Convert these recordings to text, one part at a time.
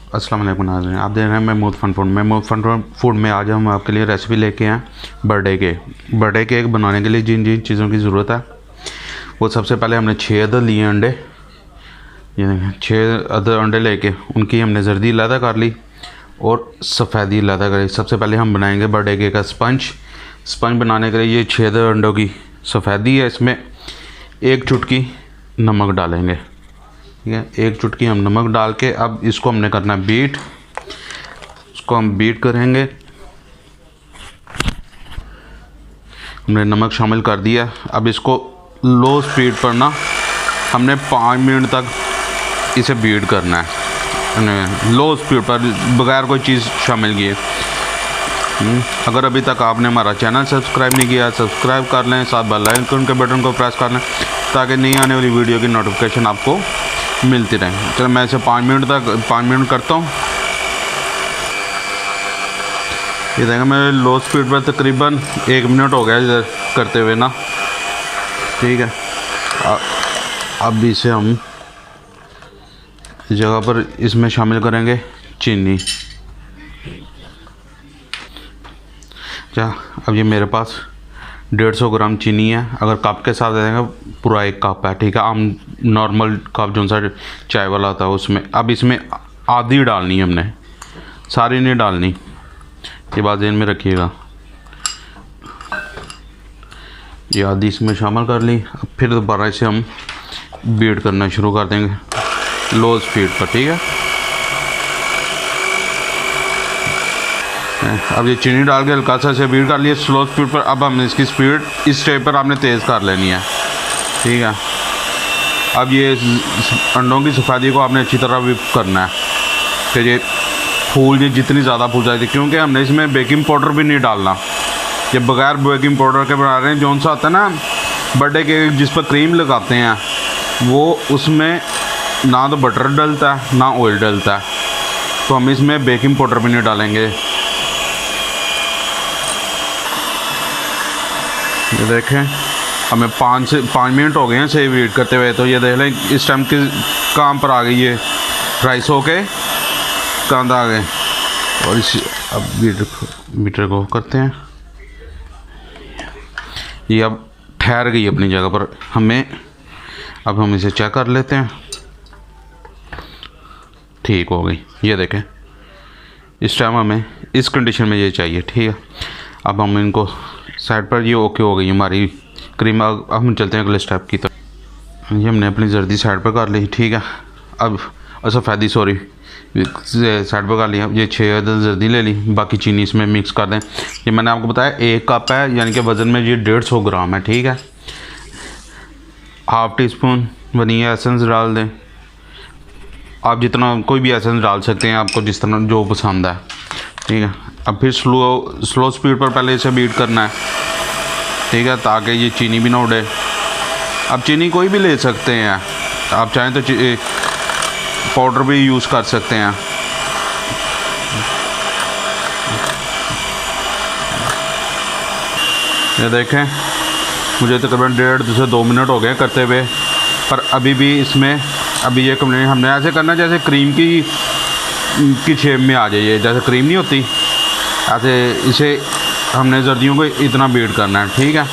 अस्सलाम वालेकुम नाज़रीन, आप देख रहे हैं Mahmood fun food. Mahmood fun food में आज हम आपके लिए रेसिपी लेके आए बर्थडे केक बनाने के लिए जिन जिन चीज़ों की ज़रूरत है वो सबसे पहले हमने 6 अदद लिए अंडे। ये देखें 6 अदद अंडे लेके उनकी हमने जर्दी अलहदा कर ली और सफ़ेदी अलहदा कर ली। सबसे पहले हम बनाएंगे बर्थडे केक का स्पंज बनाने के लिए ये 6 अदद अंडों की सफ़ेदी है, इसमें 1 चुटकी नमक डालेंगे। ठीक है, 1 चुटकी हम नमक डाल के अब इसको हमने करना है बीट। इसको हम बीट करेंगे। हमने नमक शामिल कर दिया। अब इसको लो स्पीड पर ना हमने 5 मिनट तक इसे बीट करना है, लो स्पीड पर बगैर कोई चीज़ शामिल किए। अगर अभी तक आपने हमारा चैनल सब्सक्राइब नहीं किया, सब्सक्राइब कर लें, साथ बेल आइकन के बटन को प्रेस कर लें ताकि नई आने वाली वीडियो की नोटिफिकेशन आपको मिलती रहे। चलो मैं इसे 5 मिनट करता हूँ। ये देखें मेरे लो स्पीड पर तकरीबन 1 मिनट हो गया इधर करते हुए ना। ठीक है, अब इसे हम इस जगह पर इसमें शामिल करेंगे चीनी। अच्छा, अब ये मेरे पास 150 ग्राम चीनी है। अगर कप के साथ देंगे पूरा 1 कप है। ठीक है, हम नॉर्मल कप जो सा चाय वाला होता है उसमें। अब इसमें आधी डालनी है हमने, सारी नहीं डालनी, ये बात ध्यान में रखिएगा। ये आधी इसमें शामिल कर ली। अब फिर दोबारा इसे हम बीट करना शुरू कर देंगे लो स्पीड पर। ठीक है, अब ये चीनी डाल के हल्का सा से बीट कर लिया स्लो स्पीड पर। अब हमने इसकी स्पीड इस स्टेप पर आपने तेज़ कर लेनी है। ठीक है, अब ये अंडों की सफ़ेदी को आपने अच्छी तरह विप करना है कि ये फूल ये जितनी ज़्यादा फूल जाती है, क्योंकि हमने इसमें बेकिंग पाउडर भी नहीं डालना। ये बगैर बेकिंग पाउडर के बना रहे हैं। जौन सा आता है ना बर्थडे के जिस पर क्रीम लगाते हैं वो उसमें ना तो बटर डलता है ना ऑयल डलता है, तो हम इसमें बेकिंग पाउडर भी नहीं डालेंगे। ये देखें हमें 5 मिनट हो गए हैं इसे वेट करते हुए। तो ये देख लें इस टाइम के काम पर आ गई है, राइस होके कांदा आ गए। और इस अब मीटर को करते हैं। ये अब ठहर गई अपनी जगह पर। अब हम इसे चेक कर लेते हैं। ठीक हो गई, ये देखें इस टाइम हमें इस कंडीशन में ये चाहिए। ठीक है, अब हम इनको साइड पर, ये ओके हो गई हमारी क्रीम। अब हम चलते हैं अगले स्टेप की तरफ। ये हमने अपनी जर्दी साइड पर कर ली। ठीक है, अब सफ़ेदी साइड पर कर लिया। ये 6 अदद जर्दी ले ली, बाकी चीनी इसमें मिक्स कर दें। ये मैंने आपको बताया 1 कप है, यानी कि वज़न में ये 150 ग्राम है। ठीक है, ½ टी स्पून वनीला एसेंस डाल दें। आप जितना कोई भी एसेंस डाल सकते हैं, आपको जिस तरह जो पसंद है। ठीक है, अब फिर स्लो स्पीड पर पहले इसे बीट करना है। ठीक है, ताकि ये चीनी भी ना उड़े। अब चीनी कोई भी ले सकते हैं, आप चाहें तो पाउडर भी यूज़ कर सकते हैं। ये देखें मुझे तकरीबन 1.5 से 2 मिनट हो गए करते हुए, पर अभी भी इसमें अभी ये कंप्लीट हमने ऐसे करना जैसे क्रीम की शेप में आ जाइए। जैसे क्रीम नहीं होती ऐसे इसे हमने जर्दियों को इतना बीट करना है। ठीक है,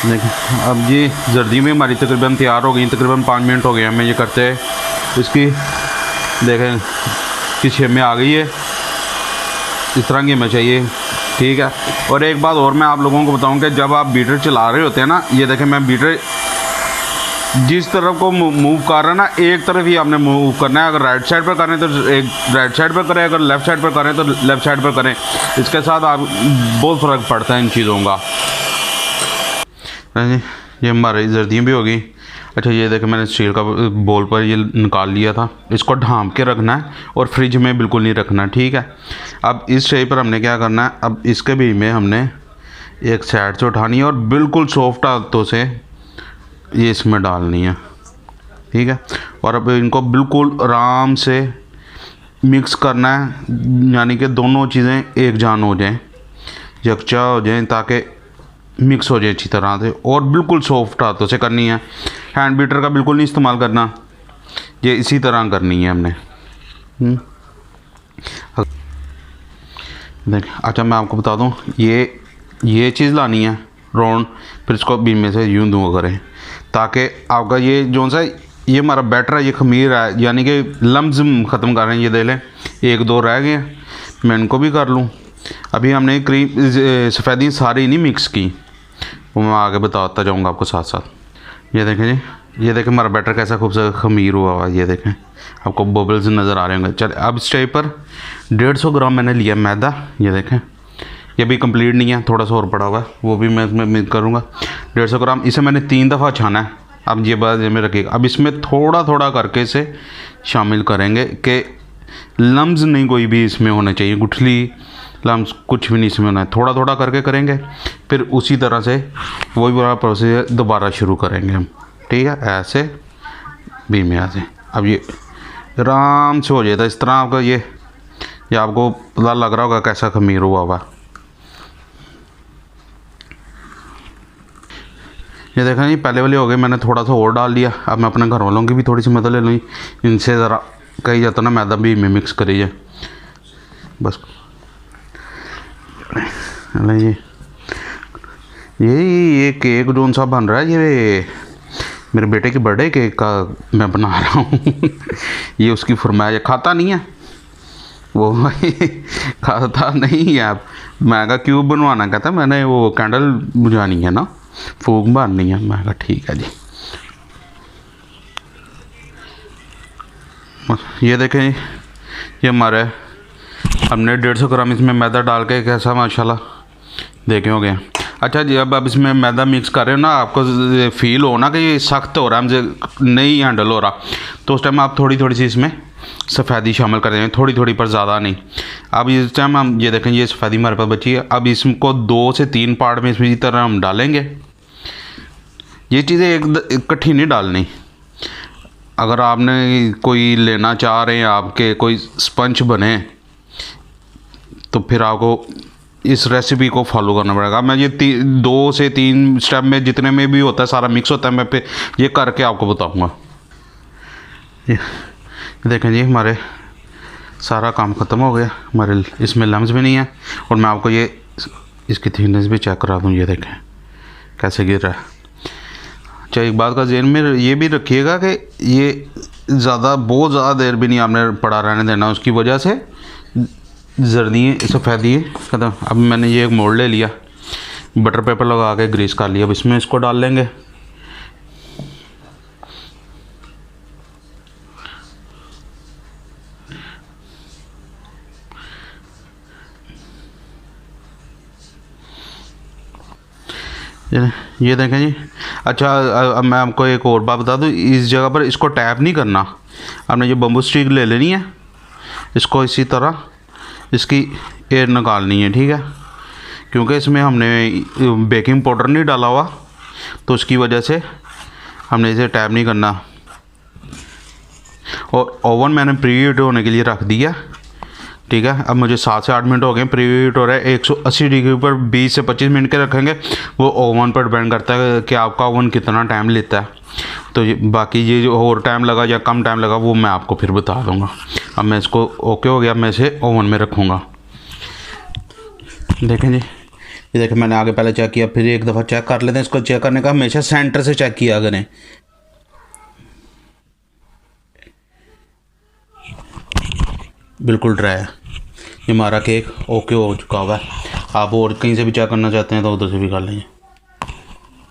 देखिए अब ये जर्दी में हमारी तकरीबन तैयार हो गई। तकरीबन 5 मिनट हो गए हमें ये करते हैं। इसकी देखें किस शेप में आ गई है, इस तरह की हमें चाहिए। ठीक है, और एक बात और मैं आप लोगों को बताऊं कि जब आप बीटर चला रहे होते हैं ना, ये देखें मैं बीटर जिस तरफ को मूव कर रहा है ना, एक तरफ ही आपने मूव करना है। अगर राइट साइड पर करें तो एक राइट साइड पर करें, अगर लेफ़्ट साइड पर करें तो लेफ़्ट साइड पर करें। इसके साथ आप बहुत फ़र्क पड़ता है इन चीज़ों का। ये हमारी जर्दियाँ भी हो गई। अच्छा, ये देखें मैंने स्टील का बोल पर ये निकाल लिया था। इसको ढाँप के रखना है और फ्रिज में बिल्कुल नहीं रखना। ठीक है, अब इस शेप पर हमने क्या करना है, अब इसके भी में हमने एक साइड से उठानी है और बिल्कुल सॉफ्ट हाथों से ये इसमें डालनी है। ठीक है, और अब इनको बिल्कुल आराम से मिक्स करना है, यानी कि दोनों चीज़ें एक जान हो जाएं, यकजा हो जाएं, ताकि मिक्स हो जाए अच्छी तरह से। और बिल्कुल सॉफ्ट हाथों से करनी है, हैंड बीटर का बिल्कुल नहीं इस्तेमाल करना। ये इसी तरह करनी है हमने। देख, अच्छा मैं आपको बता दूं, ये चीज़ लानी है राउंड, फिर इसको बीच में से यूं दूँ करें, ताकि आपका ये जो सा ये हमारा बैटर है, ये खमीर है, यानी कि लम्स ख़त्म कर रहे हैं। ये दे लें, 1-2 रह गए हैं, मैं इनको भी कर लूँ। अभी हमने क्रीम सफ़ेदी सारी नहीं मिक्स की, वो मैं आगे बताता जाऊँगा आपको साथ साथ। ये देखें जी, ये देखें हमारा बैटर कैसा खूबसूरत खमीर हुआ हुआ। ये देखें, आपको बबल्स नज़र आ रहे होंगे। चल अब स्टेज पर 150 ग्राम मैंने लिया मैदा। ये देखें, ये भी कंप्लीट नहीं है, थोड़ा सा और पड़ा हुआ है, वो भी मैं करूँगा। 150 ग्राम इसे मैंने 3 दफ़ा छाना है। अब ये बात में रखिएगा, अब इसमें थोड़ा थोड़ा करके इसे शामिल करेंगे कि लम्स नहीं कोई भी इसमें होना चाहिए, गुठली लम्स कुछ भी नहीं इसमें होना है। थोड़ा थोड़ा करके करेंगे, फिर उसी तरह से वही पूरा प्रोसेस दोबारा शुरू करेंगे हम। ठीक है, ऐसे भी में ऐसे। अब ये आराम से हो जाता इस तरह आपका। ये आपको पता लग रहा होगा कैसा खमीर हुआ हुआ। ये देखा नहीं, पहले वाले हो गए, मैंने थोड़ा सा और डाल लिया। अब मैं अपने घर वालों की भी थोड़ी सी मदद ले लूँ, इनसे ज़रा कही जाता ना मैदा भी में मिक्स करिए बस। ये केक जो सा बन रहा है, ये मेरे बेटे के बर्थडे केक का मैं बना रहा हूँ। ये उसकी फरमाइश, खाता नहीं है वो। खाता नहीं है। आप मैं कहा क्यों बनवाना, कहता मैंने वो कैंडल बुझानी है ना, फूक मारनी है। मैं कहा ठीक है जी। ये देखें, ये हमारे हमने 150 ग्राम इसमें मैदा डाल के कैसा माशाल्लाह देखे हो गया। अच्छा जी, अब इसमें मैदा मिक्स कर रहे हो ना, आपको फील हो ना कि ये सख्त हो रहा है, हमसे नहीं हैंडल हो रहा, तो उस टाइम आप थोड़ी थोड़ी सी इसमें सफ़ेदी शामिल कर देंगे, थोड़ी थोड़ी पर ज़्यादा नहीं। अब इस टाइम हम ये देखें, ये सफ़ेदी हमारे पास बची है। अब इसको 2 से 3 पार्ट में इसी तरह हम डालेंगे। ये चीज़ें एक इकट्ठी नहीं डालनी। अगर आपने कोई लेना चाह रहे हैं आपके कोई स्पंज बने, तो फिर आपको इस रेसिपी को फॉलो करना पड़ेगा। मैं ये 2 से 3 स्टेप में जितने में भी होता है सारा मिक्स होता है, मैं फिर ये करके आपको बताऊंगा। ये देखें जी, हमारे सारा काम ख़त्म हो गया, हमारे इसमें लम्स भी नहीं है। और मैं आपको ये इसकी थिकनेस भी चेक करा दूँ। ये देखें कैसे गिर रहा है। अच्छा, एक बात का ज़हन में ये भी रखिएगा कि ये बहुत ज़्यादा देर भी नहीं आपने पड़ा रहने देना, उसकी वजह से जर्दी सफ़ेदी खत्म। अब मैंने ये एक मोल्ड ले लिया, बटर पेपर लगा के ग्रीस कर लिया। अब इसमें इसको डाल लेंगे। ये देखें जी। अच्छा, अब मैं आपको एक और बात बता दूँ, इस जगह पर इसको टैप नहीं करना। आपने ये बम्बू स्टिक ले लेनी है, इसको इसी तरह इसकी एयर निकालनी है। ठीक है, क्योंकि इसमें हमने बेकिंग पाउडर नहीं डाला हुआ, तो उसकी वजह से हमने इसे टैप नहीं करना। और ओवन मैंने प्री हीट होने के लिए रख दिया। ठीक है, अब मुझे 7 से 8 मिनट हो गए, प्री हीट हो रहा है। 180 डिग्री पर 20 से 25 मिनट के रखेंगे। वो ओवन पर डिपेंड करता है कि आपका ओवन कितना टाइम लेता है। तो बाकी ये जो और टाइम लगा या कम टाइम लगा वो मैं आपको फिर बता दूंगा। अब मैं इसको ओके हो गया, मैं इसे ओवन में रखूँगा। देखें जी, ये देखें, मैंने आगे पहले चेक किया, फिर एक दफ़ा चेक कर लेते हैं। इसको चेक करने का हमेशा सेंटर से चेक किया करें। बिल्कुल ड्राई है, ये हमारा केक ओके हो चुका हुआ है। आप और कहीं से भी चेक करना चाहते हैं तो उधर से भी कर लेंगे।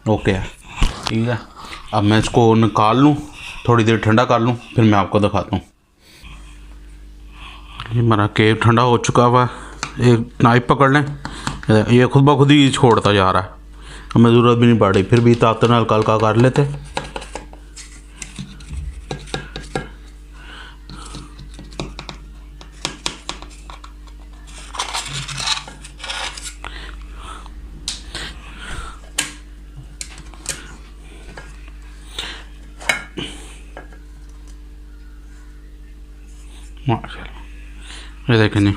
ओके है, ठीक है। अब मैं इसको निकाल लूँ, थोड़ी देर ठंडा कर लूँ, फिर मैं आपको दिखाता हूँ। ये हमारा केक ठंडा हो चुका हुआ है। एक नाइफ पकड़ लें, ये खुद ब खुद ही छोड़ता जा रहा है, हमें ज़रूरत भी नहीं पड़ रही, फिर भी ताकत हल्का हल्का कर लेते। माशाल्लाह, ये देखें नहीं,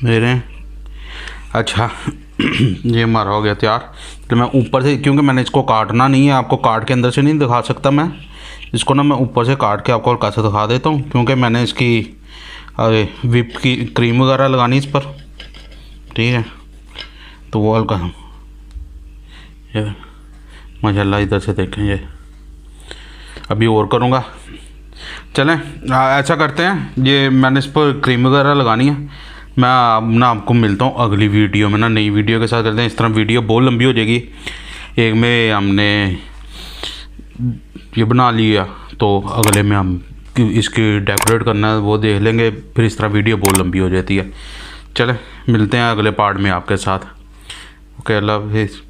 मेरे अच्छा ये हमारा हो गया तैयार। तो मैं ऊपर से, क्योंकि मैंने इसको काटना नहीं है, आपको काट के अंदर से नहीं दिखा सकता मैं इसको ना, मैं ऊपर से काट के आपको हल्का सा दिखा देता हूँ, क्योंकि मैंने इसकी व्हिप की क्रीम वगैरह लगानी इस पर, ठीक है। तो वो हल्का ये माशाल्लाह इधर से देखें, ये अभी और करूँगा। चलें ऐसा करते हैं, ये मैंने इस पर क्रीम वगैरह लगानी है। मैं ना आपको मिलता हूँ अगली वीडियो में ना, नई वीडियो के साथ करते हैं। इस तरह वीडियो बहुत लंबी हो जाएगी। एक में हमने ये बना लिया, तो अगले में हम इसकी डेकोरेट करना है वो देख लेंगे, फिर इस तरह वीडियो बहुत लंबी हो जाती है। चलें मिलते हैं अगले पार्ट में आपके साथ। ओके, अल्लाह हाफिज़।